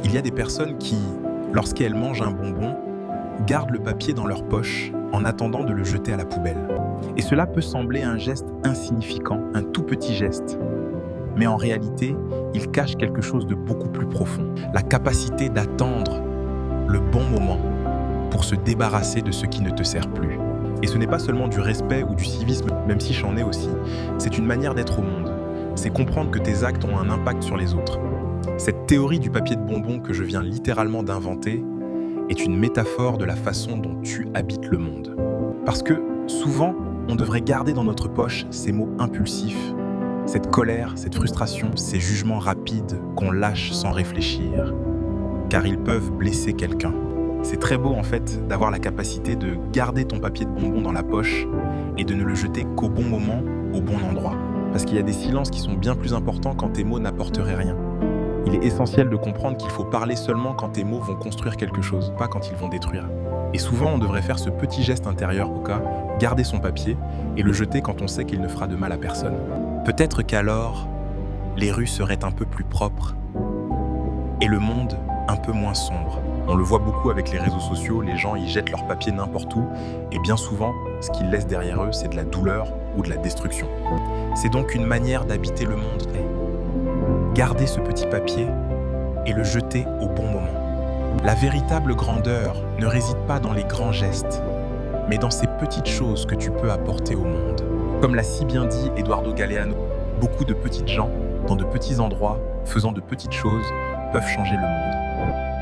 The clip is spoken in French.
Il y a des personnes qui, lorsqu'elles mangent un bonbon, gardent le papier dans leur poche en attendant de le jeter à la poubelle. Et cela peut sembler un geste insignifiant, un tout petit geste. Mais en réalité, il cache quelque chose de beaucoup plus profond. La capacité d'attendre le bon moment pour se débarrasser de ce qui ne te sert plus. Et ce n'est pas seulement du respect ou du civisme, même si j'en ai aussi. C'est une manière d'être au monde. C'est comprendre que tes actes ont un impact sur les autres. Cette théorie du papier de bonbon que je viens littéralement d'inventer est une métaphore de la façon dont tu habites le monde. Parce que souvent, on devrait garder dans notre poche ces mots impulsifs, cette colère, cette frustration, ces jugements rapides qu'on lâche sans réfléchir, car ils peuvent blesser quelqu'un. C'est très beau en fait d'avoir la capacité de garder ton papier de bonbon dans la poche et de ne le jeter qu'au bon moment, au bon endroit. Parce qu'il y a des silences qui sont bien plus importants quand tes mots n'apporteraient rien. Il est essentiel de comprendre qu'il faut parler seulement quand tes mots vont construire quelque chose, pas quand ils vont détruire. Et souvent, on devrait faire ce petit geste intérieur au cas, garder son papier et le jeter quand on sait qu'il ne fera de mal à personne. Peut-être qu'alors, les rues seraient un peu plus propres et le monde un peu moins sombre. On le voit beaucoup avec les réseaux sociaux, les gens y jettent leur papier n'importe où et bien souvent, ce qu'ils laissent derrière eux, c'est de la douleur ou de la destruction. C'est donc une manière d'habiter le monde. Garder ce petit papier et le jeter au bon moment. La véritable grandeur ne réside pas dans les grands gestes, mais dans ces petites choses que tu peux apporter au monde. Comme l'a si bien dit Eduardo Galeano, beaucoup de petites gens, dans de petits endroits, faisant de petites choses, peuvent changer le monde.